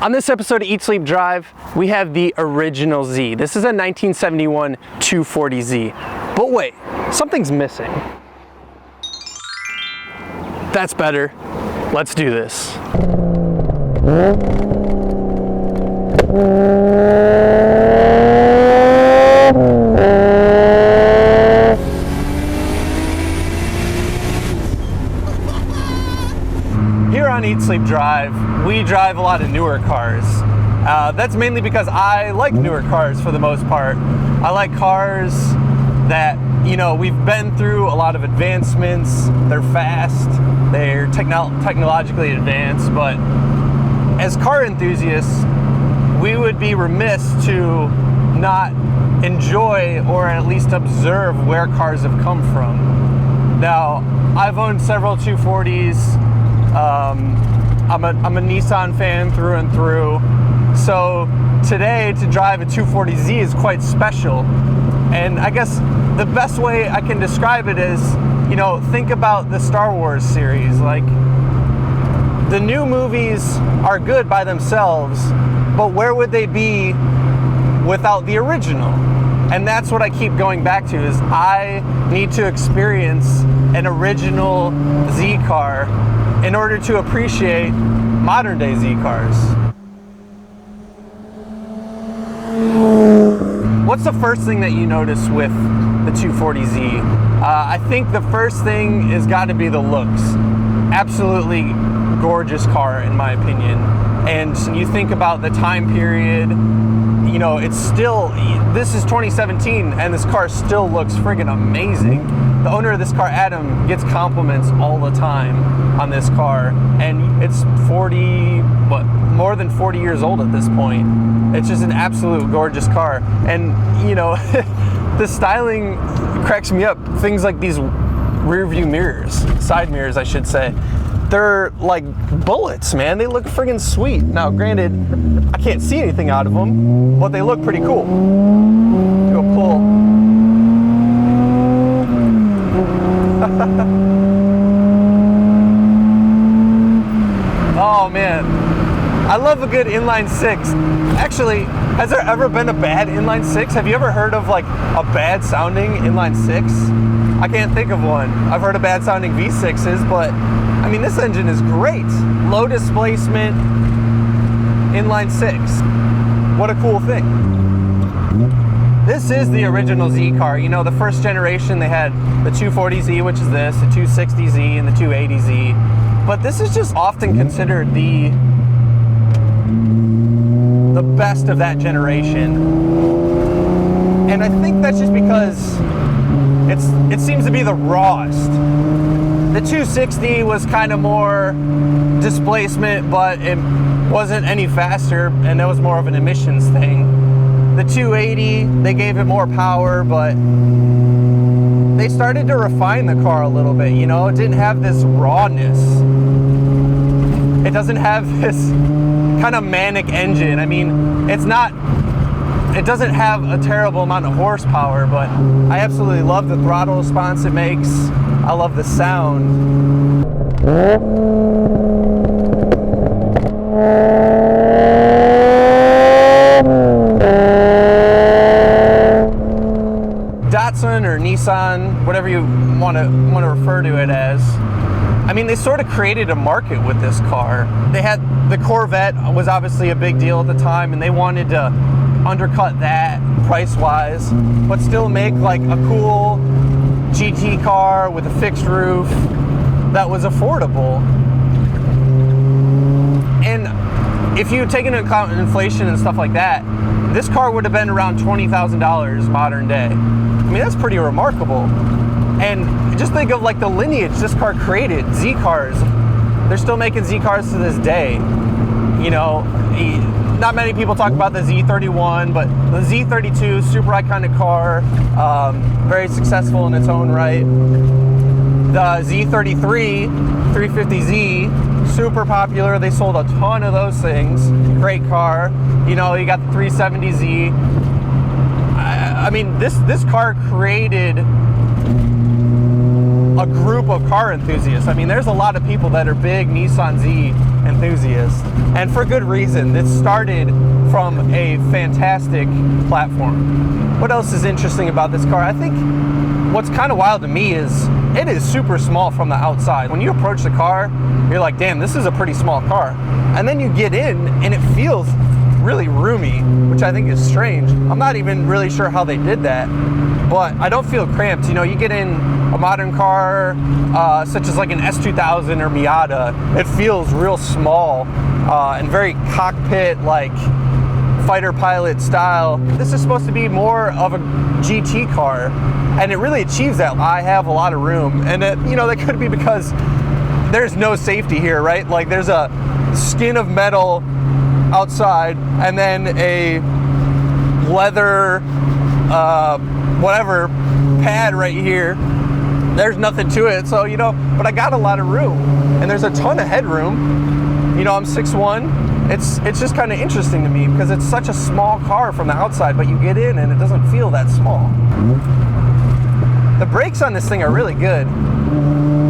On this episode of Eat, Sleep, Drive, we have the original Z. This is a 1971 240Z. But wait, something's missing. That's better. Let's do this. Here on Eat, Sleep, Drive, we drive a lot of newer cars. That's mainly because I like newer cars for the most part. I like cars that, you know, we've been through a lot of advancements. They're fast, they're technologically advanced, but as car enthusiasts, we would be remiss to not enjoy or at least observe where cars have come from. Now, I've owned several 240s. I'm a Nissan fan through and through. So today to drive a 240Z is quite special. And I guess the best way I can describe it is, you know, think about the Star Wars series. Like, the new movies are good by themselves, but where would they be without the original? And that's what I keep going back to, is I need to experience an original Z car in order to appreciate modern day Z cars. What's the first thing that you notice with the 240Z? I think the first thing has got to be the looks. Absolutely gorgeous car in my opinion. And you think about the time period, you know, it's still, this is 2017 and this car still looks friggin' amazing. The owner of this car, Adam, gets compliments all the time on this car, and it's more than 40 years old at this point. It's just an absolute gorgeous car. And, you know, the styling cracks me up. Things like these rear view mirrors, side mirrors, I should say. They're like bullets, man. They look friggin' sweet. Now, granted, I can't see anything out of them, but they look pretty cool. Do a pull. Oh man, I love a good inline six. Actually, has there ever been a bad inline six? Have you ever heard of like a bad sounding inline six? I can't think of one. I've heard of bad sounding V6s, but I mean, this engine is great. Low displacement, inline six. What a cool thing. This is the original Z car. You know, the first generation, they had the 240Z, which is this, the 260Z, and the 280Z. But this is just often considered the best of that generation. And I think that's just because it seems to be the rawest. The 260 was kind of more displacement, but it wasn't any faster, and it was more of an emissions thing. The 280, they gave it more power, but they started to refine the car a little bit, you know? It didn't have this rawness. It doesn't have this kind of manic engine. I mean, it doesn't have a terrible amount of horsepower, but I absolutely love the throttle response it makes. I love the sound. Datsun or Nissan, whatever you want to refer to it as. I mean, they sort of created a market with this car. They had the Corvette was obviously a big deal at the time, and they wanted to undercut that price-wise, but still make like a cool GT car with a fixed roof that was affordable. And if you take into account inflation and stuff like that, this car would have been around $20,000 modern day. I mean, that's pretty remarkable. And just think of like the lineage this car created, Z cars. They're still making Z cars to this day. You know, not many people talk about the Z31, but the Z32, super iconic car, very successful in its own right. The Z33, 350Z, super popular. They sold a ton of those things. Great car. You know, you got the 370Z. I mean, this car created a group of car enthusiasts. I mean, there's a lot of people that are big Nissan Z enthusiasts, and for good reason. This started from a fantastic platform. What else is interesting about this car? I think what's kind of wild to me is it is super small from the outside. When you approach the car, you're like, damn, this is a pretty small car. And then you get in and it feels really roomy, which I think is strange. I'm not even really sure how they did that, but I don't feel cramped. You know, you get in a modern car, such as like an S2000 or Miata, it feels real small and very cockpit, like fighter pilot style. This is supposed to be more of a GT car, and it really achieves that. I have a lot of room, and you know, that could be because there's no safety here, right? Like there's a skin of metal outside and then a leather whatever pad right here. There's nothing to it, so you know, but I got a lot of room, and there's a ton of headroom. You know, I'm 6'1". It's just kind of interesting to me because it's such a small car from the outside, but you get in and it doesn't feel that small. The brakes on this thing are really good.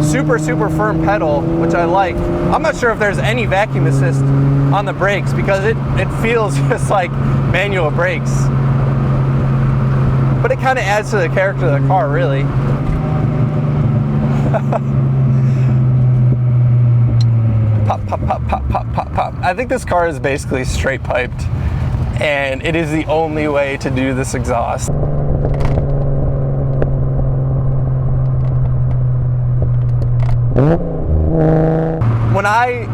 Super firm pedal, which I like. I'm not sure if there's any vacuum assist on the brakes because it feels just like manual brakes. But it kind of adds to the character of the car, really. Pop, pop, pop, pop, pop, pop, pop. I think this car is basically straight piped, and it is the only way to do this exhaust. When I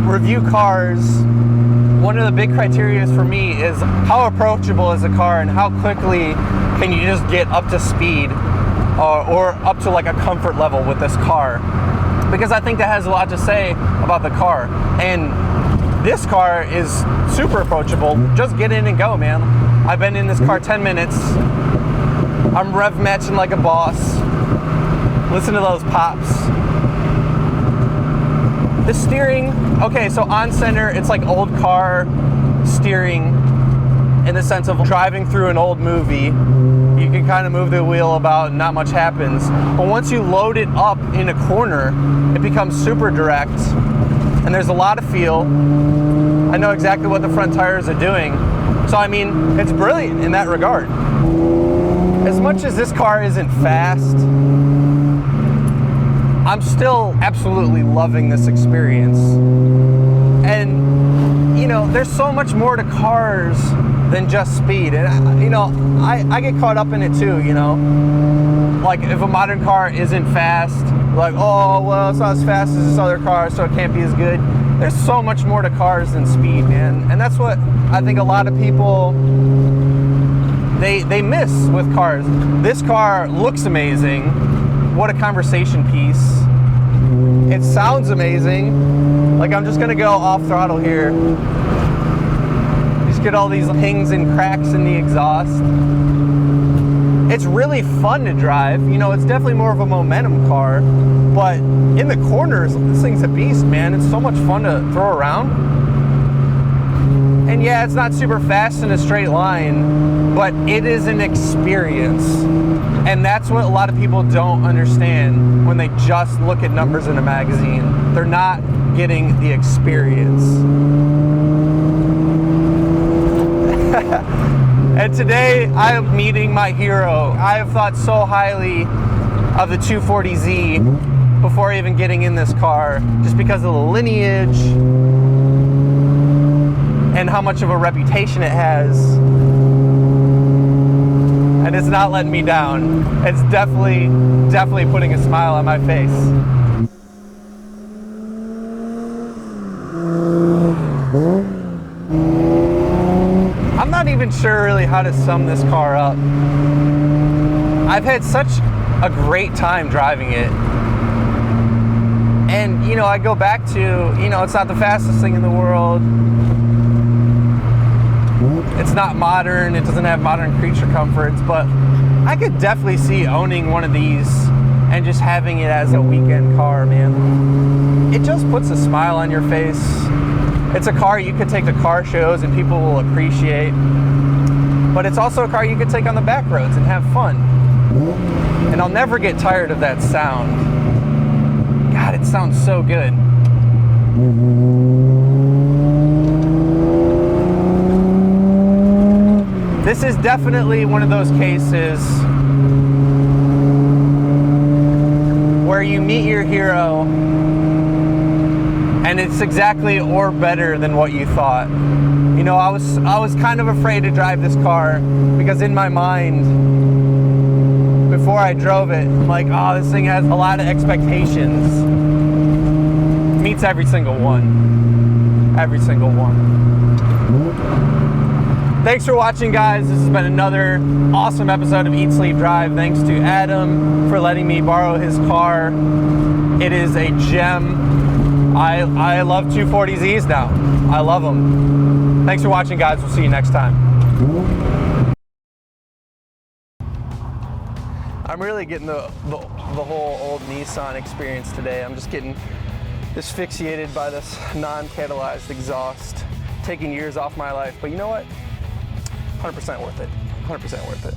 review cars, one of the big criteria for me is how approachable is the car and how quickly can you just get up to speed or up to like a comfort level with this car. Because I think that has a lot to say about the car. And this car is super approachable. Just get in and go, man. I've been in this car 10 minutes. I'm rev matching like a boss. Listen to those pops. The steering, okay, so on center, it's like old car steering in the sense of driving through an old movie. You can kind of move the wheel about and not much happens. But once you load it up in a corner, it becomes super direct and there's a lot of feel. I know exactly what the front tires are doing. So I mean, it's brilliant in that regard. As much as this car isn't fast, I'm still absolutely loving this experience. And you know, there's so much more to cars than just speed. And you know, I get caught up in it too, you know. Like if a modern car isn't fast, like, oh, well, it's not as fast as this other car, so it can't be as good. There's so much more to cars than speed, man. And that's what I think a lot of people, they miss with cars. This car looks amazing. What a conversation piece. It sounds amazing. Like I'm just gonna go off throttle here. Just get all these pings and cracks in the exhaust. It's really fun to drive. You know, it's definitely more of a momentum car, but in the corners, this thing's a beast, man. It's so much fun to throw around. And yeah, it's not super fast in a straight line, but it is an experience. And that's what a lot of people don't understand when they just look at numbers in a magazine. They're not getting the experience. And today I am meeting my hero. I have thought so highly of the 240Z before even getting in this car, just because of the lineage and how much of a reputation it has. And it's not letting me down. It's definitely putting a smile on my face. I'm not even sure really how to sum this car up. I've had such a great time driving it. And, you know, I go back to, you know, it's not the fastest thing in the world. It's not modern, it doesn't have modern creature comforts, but I could definitely see owning one of these and just having it as a weekend car, man. It just puts a smile on your face. It's a car you could take to car shows and people will appreciate, but it's also a car you could take on the back roads and have fun. And I'll never get tired of that sound. God, it sounds so good. This is definitely one of those cases where you meet your hero and it's exactly or better than what you thought. You know, I was kind of afraid to drive this car because in my mind, before I drove it, I'm like, oh, this thing has a lot of expectations. Meets every single one. Every single one. Thanks for watching, guys. This has been another awesome episode of Eat, Sleep, Drive. Thanks to Adam for letting me borrow his car. It is a gem. I love 240Zs now. I love them. Thanks for watching, guys. We'll see you next time. I'm really getting the whole old Nissan experience today. I'm just getting asphyxiated by this non-catalyzed exhaust, taking years off my life. But you know what? 100% worth it. 100% worth it.